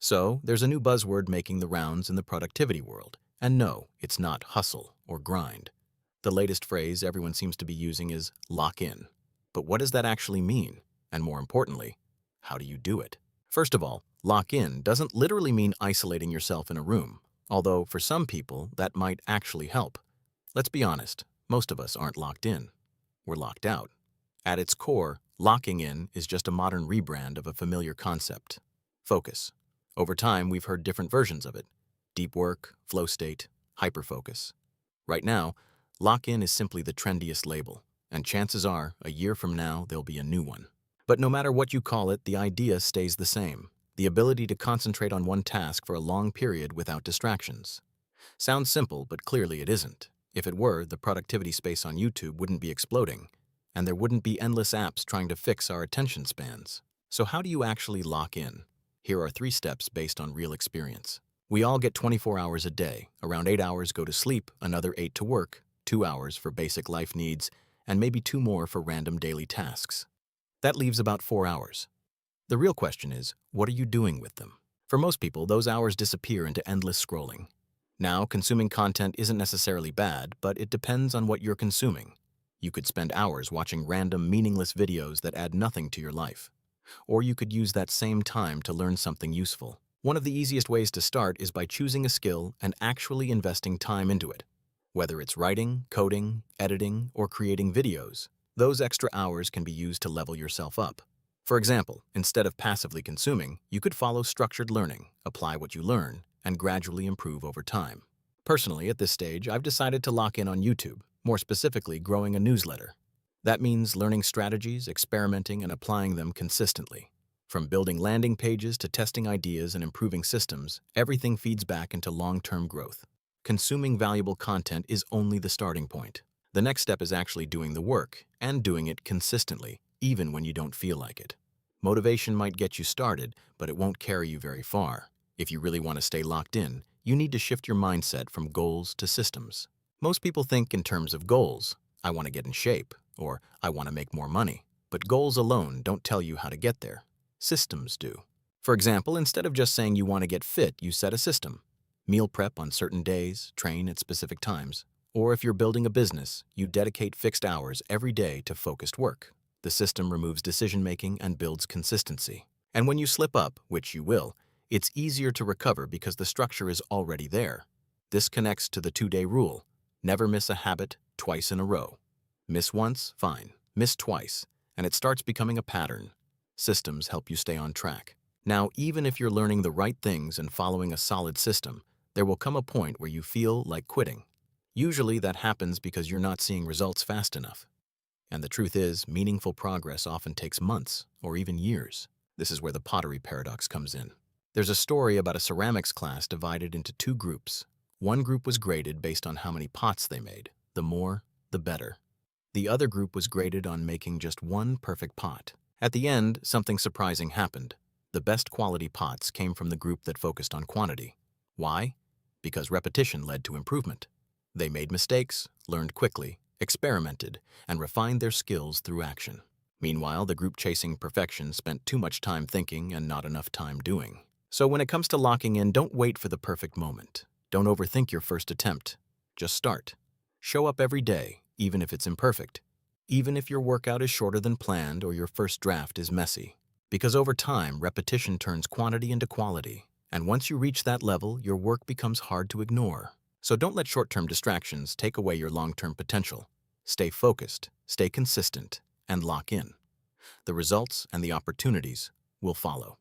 So, there's a new buzzword making the rounds in the productivity world. And no, it's not hustle or grind. The latest phrase everyone seems to be using is lock in. But what does that actually mean? And more importantly, how do you do it? First of all, lock in doesn't literally mean isolating yourself in a room, although for some people that might actually help. Let's be honest, most of us aren't locked in. We're locked out. At its core, locking in is just a modern rebrand of a familiar concept: focus. Over time, we've heard different versions of it: deep work, flow state, hyperfocus. Right now, lock in is simply the trendiest label, and chances are, a year from now, there'll be a new one. But no matter what you call it, the idea stays the same: the ability to concentrate on one task for a long period without distractions. Sounds simple, but clearly it isn't. If it were, the productivity space on YouTube wouldn't be exploding, and there wouldn't be endless apps trying to fix our attention spans. So how do you actually lock in? Here are 3 steps based on real experience. We all get 24 hours a day. Around 8 hours go to sleep, another 8 to work, 2 hours for basic life needs, and maybe 2 more for random daily tasks. That leaves about 4 hours. The real question is, what are you doing with them? For most people, those hours disappear into endless scrolling. Now, consuming content isn't necessarily bad, but it depends on what you're consuming. You could spend hours watching random, meaningless videos that add nothing to your life. Or you could use that same time to learn something useful. One of the easiest ways to start is by choosing a skill and actually investing time into it. Whether it's writing, coding, editing, or creating videos, those extra hours can be used to level yourself up. For example, instead of passively consuming, you could follow structured learning, apply what you learn, and gradually improve over time. Personally, at this stage, I've decided to lock in on YouTube, more specifically growing a newsletter. That means learning strategies, experimenting, and applying them consistently. From building landing pages to testing ideas and improving systems, everything feeds back into long-term growth. Consuming valuable content is only the starting point. The next step is actually doing the work, and doing it consistently, even when you don't feel like it. Motivation might get you started, but it won't carry you very far. If you really want to stay locked in, you need to shift your mindset from goals to systems. Most people think in terms of goals. I want to get in shape, or I want to make more money. But goals alone don't tell you how to get there. Systems do. For example, instead of just saying you want to get fit, you set a system. Meal prep on certain days, train at specific times. Or if you're building a business, you dedicate fixed hours every day to focused work. The system removes decision-making and builds consistency. And when you slip up, which you will, it's easier to recover because the structure is already there. This connects to the 2-day rule. Never miss a habit twice in a row. Miss once, fine. Miss twice, and it starts becoming a pattern. Systems help you stay on track. Now, even if you're learning the right things and following a solid system, there will come a point where you feel like quitting. Usually that happens because you're not seeing results fast enough. And the truth is, meaningful progress often takes months or even years. This is where the pottery paradox comes in. There's a story about a ceramics class divided into 2 groups. One group was graded based on how many pots they made. The more, the better. The other group was graded on making just one perfect pot. At the end, something surprising happened. The best quality pots came from the group that focused on quantity. Why? Because repetition led to improvement. They made mistakes, learned quickly, experimented, and refined their skills through action. Meanwhile, the group chasing perfection spent too much time thinking and not enough time doing. So when it comes to locking in, don't wait for the perfect moment. Don't overthink your first attempt. Just start. Show up every day, even if it's imperfect. Even if your workout is shorter than planned or your first draft is messy. Because over time, repetition turns quantity into quality. And once you reach that level, your work becomes hard to ignore. So don't let short-term distractions take away your long-term potential. Stay focused, stay consistent, and lock in. The results and the opportunities will follow.